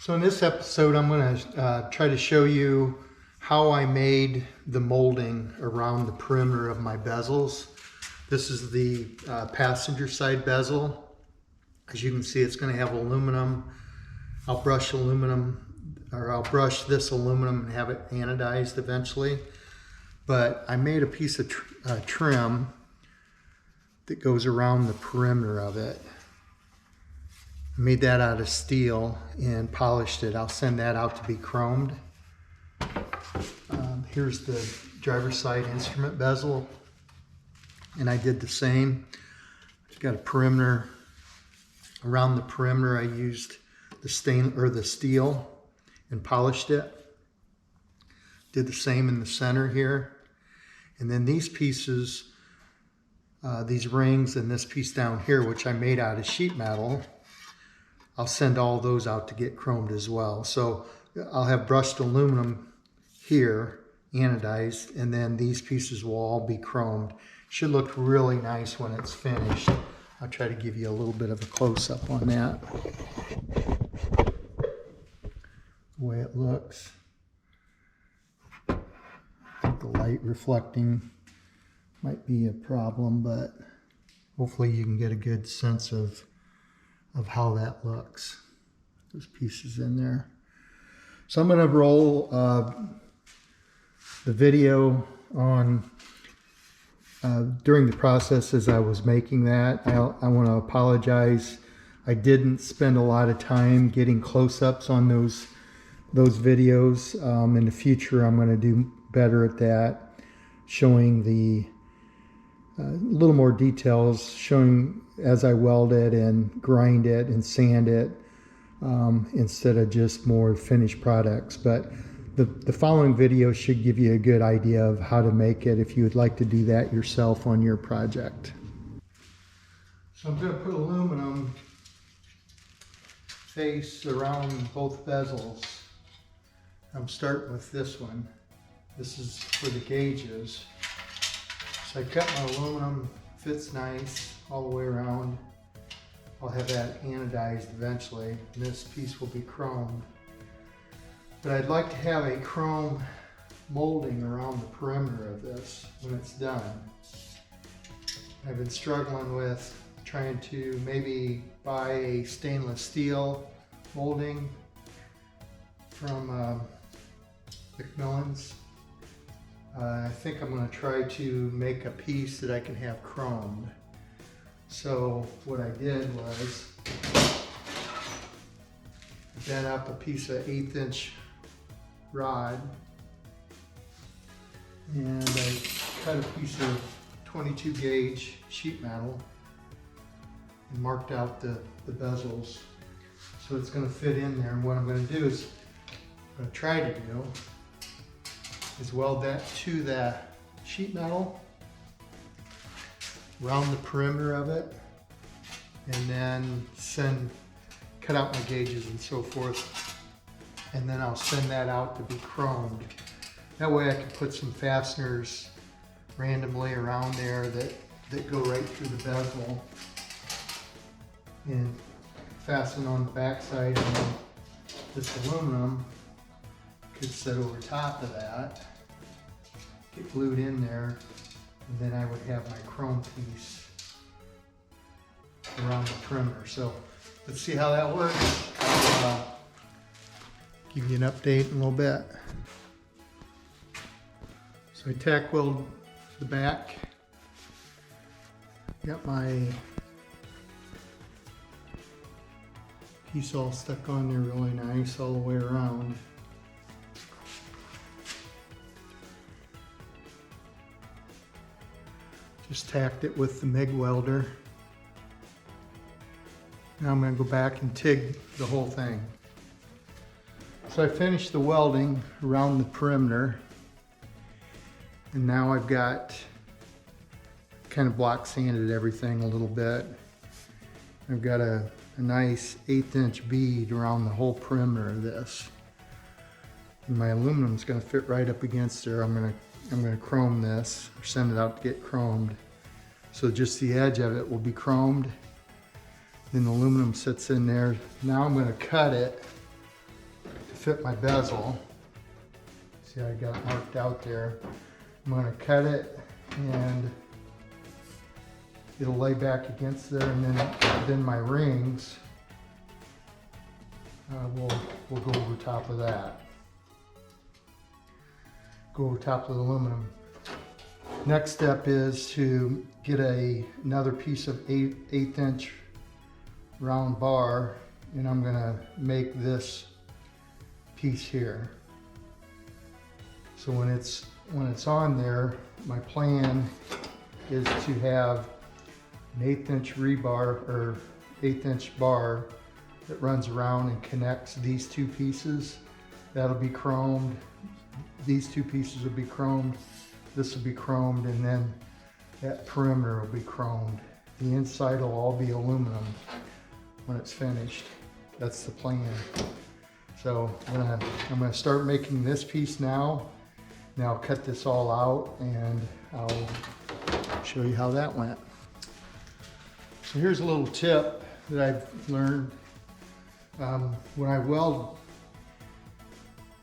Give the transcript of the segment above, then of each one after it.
So in this episode, I'm going to try to show you how I made the molding around the perimeter of my bezels. This is the passenger side bezel. As you can see, it's going to have aluminum. I'll brush this aluminum and have it anodized eventually. But I made a piece of trim that goes around the perimeter of it. I made that out of steel and polished it. I'll send that out to be chromed. Here's the driver's side instrument bezel, and I did the same. I've got a perimeter. Around the perimeter, I used the steel and polished it. Did the same in the center here. And then these pieces, these rings and this piece down here, which I made out of sheet metal, I'll send all those out to get chromed as well. So I'll have brushed aluminum here, anodized, and then these pieces will all be chromed. Should look really nice when it's finished. I'll try to give you a little bit of a close-up on that. The way it looks. I think the light reflecting might be a problem, but hopefully you can get a good sense of how that looks. Those pieces in there. So I'm going to roll the video on during the process as I was making that. I want to apologize. I didn't spend a lot of time getting close-ups on those videos. In the future, I'm going to do better at that, showing the little more details, showing as I weld it and grind it and sand it instead of just more finished products. But the following video should give you a good idea of how to make it if you would like to do that yourself on your project. So I'm going to put aluminum face around both bezels. I'm starting with this one. This is for the gauges. So I cut my aluminum, fits nice all the way around. I'll have that anodized eventually, and this piece will be chromed. But I'd like to have a chrome molding around the perimeter of this when it's done. I've been struggling with trying to maybe buy a stainless steel molding from Macmillan's. I think I'm going to try to make a piece that I can have chromed. So what I did was bent up a piece of 1/8 inch rod, and I cut a piece of 22 gauge sheet metal and marked out the bezels so it's going to fit in there. And what I'm going to do is, I'm going to try to do is weld that to the sheet metal around the perimeter of it, and then cut out my gauges and so forth, and then I'll send that out to be chromed. That way I can put some fasteners randomly around there that go right through the bezel and fasten on the back side, and then this aluminum could sit over top of that, get glued in there, and then I would have my chrome piece around the perimeter. So let's see how that works. I'll give you an update in a little bit. So I tack weld the back. Got my piece all stuck on there really nice all the way around. Just tacked it with the MIG welder. Now I'm going to go back and TIG the whole thing. So I finished the welding around the perimeter, and now I've got kind of block sanded everything a little bit. I've got a nice 1/8 inch bead around the whole perimeter of this. And my aluminum is going to fit right up against there. I'm going to chrome this, or send it out to get chromed. So just the edge of it will be chromed. Then the aluminum sits in there. Now I'm going to cut it fit my bezel. See, I got it marked out there. I'm going to cut it and it'll lay back against there, and then my rings will go over top of that. Go over top of the aluminum. Next step is to get another piece of 1/8 inch round bar, and I'm going to make this piece here. So when it's on there, my plan is to have an 1/8 inch rebar or 1/8 inch bar that runs around and connects these two pieces. That'll be chromed. These two pieces will be chromed. This will be chromed, and then that perimeter will be chromed. The inside will all be aluminum when it's finished. That's the plan. So I'm gonna start making this piece now. Now I'll cut this all out and I'll show you how that went. So here's a little tip that I've learned. When I weld,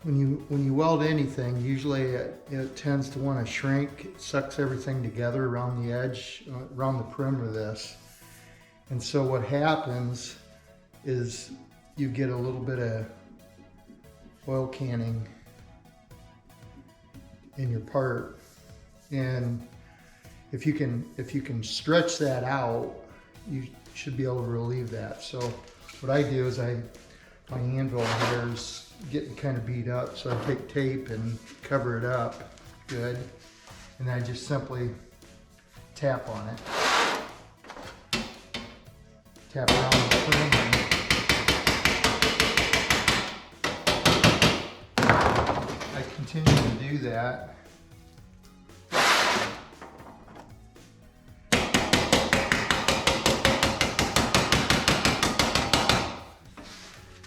when you weld anything, usually it tends to want to shrink. It sucks everything together around the edge, around the perimeter of this. And so what happens is you get a little bit of oil canning in your part. And if you can stretch that out, you should be able to relieve that. So what I do is my anvil here is getting kind of beat up, so I take tape and cover it up good, and I just simply tap on it. Tap around the perimeter. I continue to do that.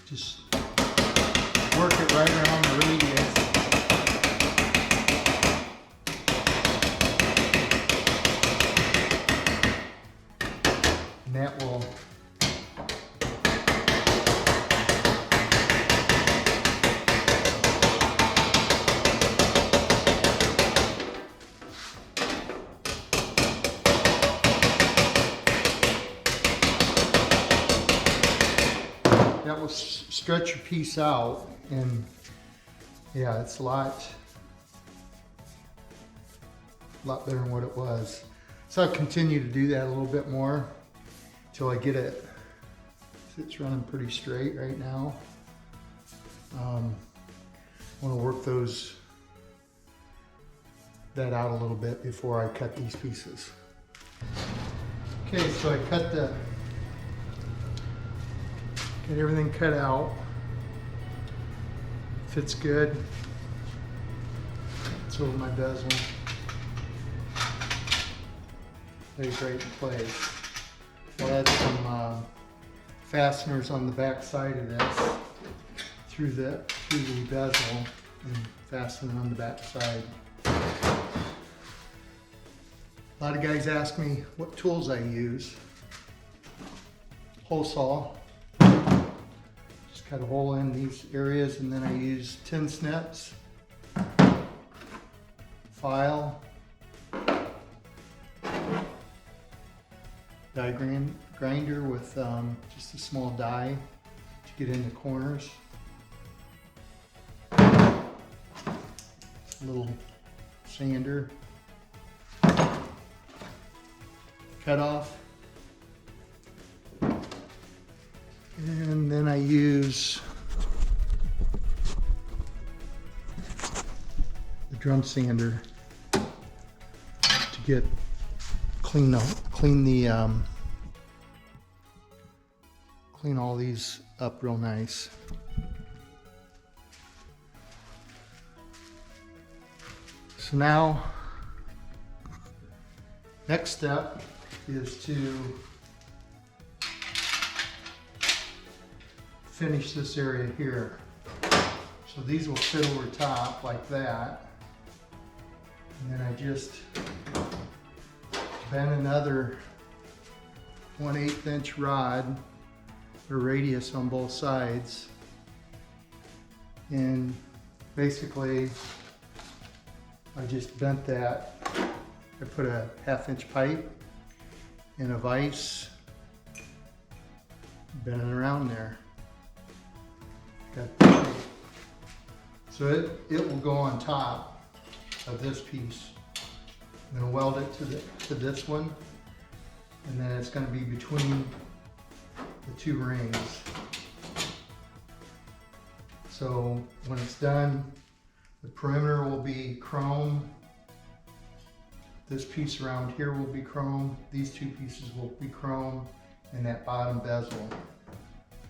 Just work it right around the radius. And that will stretch your piece out, and yeah, it's a lot better than what it was. So I'll continue to do that a little bit more until I get it. It's running pretty straight right now. I want to work that out a little bit before I cut these pieces. Okay, so I cut get everything cut out. Fits good. It's over my bezel. Lays right in place. I'll add some fasteners on the back side of this through the bezel, and fasten it on the back side. A lot of guys ask me what tools I use. Hole saw. Cut a hole in these areas, and then I use tin snips, file, die grinder with just a small die to get in the corners, a little sander, cut off. And then I use the drum sander to clean all these up real nice. So now, next step is to finish this area here. So these will fit over top like that. And then I just bend another 1/8 inch rod or radius on both sides. And basically I just bent that. I put a 1/2-inch pipe in a vise, bent it around there. Got that. So it will go on top of this piece. I'm going to weld it to this one, and then it's going to be between the two rings. So when it's done, the perimeter will be chrome. This piece around here will be chrome. These two pieces will be chrome, and that bottom bezel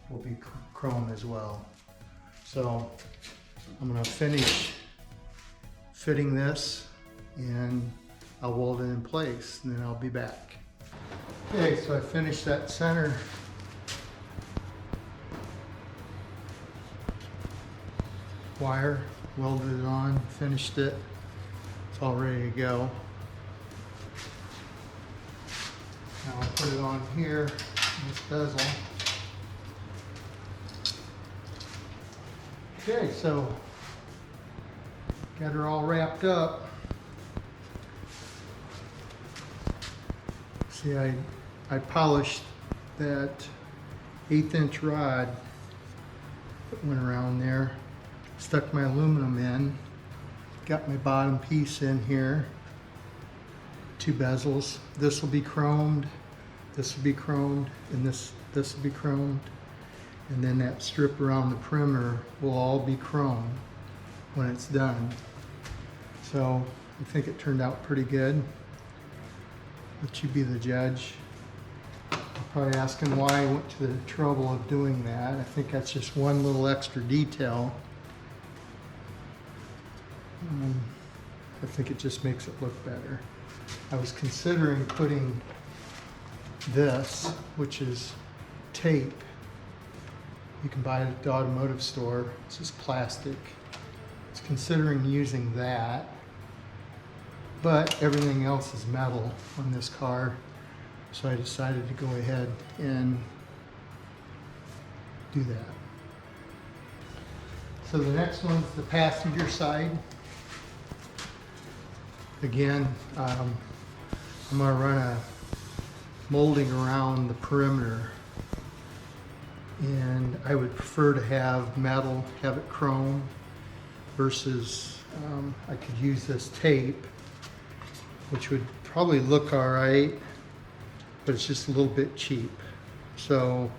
will be chrome as well. So I'm going to finish fitting this, and I'll weld it in place, and then I'll be back. Okay, so I finished that center wire, welded it on, finished it. It's all ready to go. Now I'll put it on here, this bezel. Okay, so got her all wrapped up. See, I polished that 1/8-inch rod that went around there, stuck my aluminum in, got my bottom piece in here, 2 bezels. This will be chromed, this will be chromed, and this will be chromed. And then that strip around the perimeter will all be chrome when it's done. So I think it turned out pretty good. Let you be the judge. You're probably asking why I went to the trouble of doing that. I think that's just one little extra detail. I think it just makes it look better. I was considering putting this, which is tape. You can buy it at the automotive store. It's just plastic. I was considering using that, but everything else is metal on this car, so I decided to go ahead and do that. So the next one's the passenger side. Again, I'm going to run a molding around the perimeter, and I would prefer to have metal, have it chrome, versus I could use this tape, which would probably look all right, but it's just a little bit cheap. So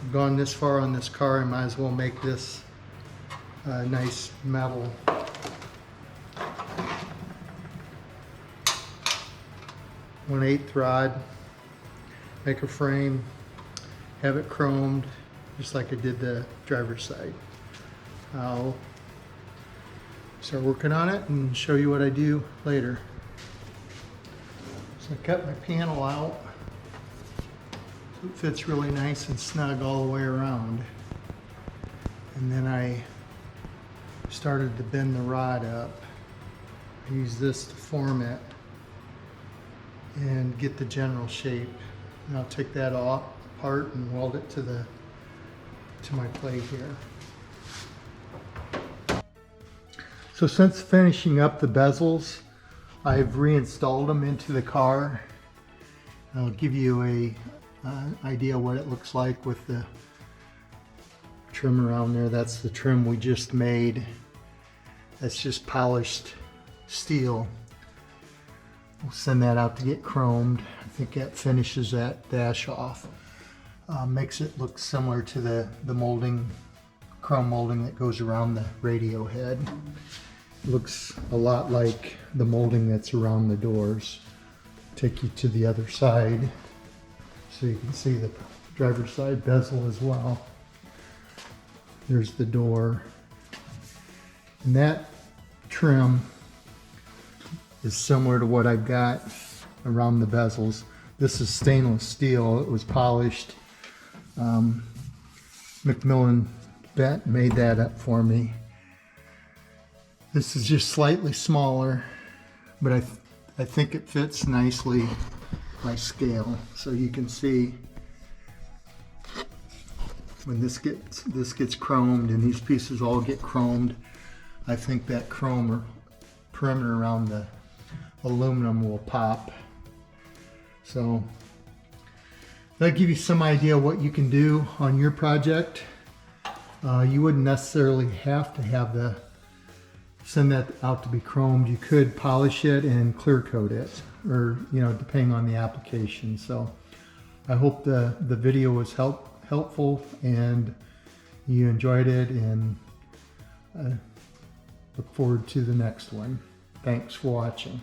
I've gone this far on this car, I might as well make this nice metal. One-eighth rod, make a frame, have it chromed, just like I did the driver's side. I'll start working on it and show you what I do later. So I cut my panel out so it fits really nice and snug all the way around. And then I started to bend the rod up. I use this to form it and get the general shape. And I'll take that off apart and weld it to my plate here. So since finishing up the bezels, I've reinstalled them into the car. I'll give you an idea what it looks like with the trim around there. That's the trim we just made. That's just polished steel. We'll send that out to get chromed. I think that finishes that dash off. Makes it look similar to the molding, chrome molding that goes around the radio head. It looks a lot like the molding that's around the doors. Take you to the other side so you can see the driver's side bezel as well. There's the door. And that trim is similar to what I've got around the bezels. This is stainless steel. It was polished. Macmillan made that up for me. This is just slightly smaller, but I think it fits nicely by scale. So you can see when this gets chromed and these pieces all get chromed, I think that chrome or perimeter around the aluminum will pop. So that'll give you some idea what you can do on your project. You wouldn't necessarily have to send that out to be chromed. You could polish it and clear coat it, or depending on the application. So I hope the video was helpful and you enjoyed it, and look forward to the next one. Thanks for watching.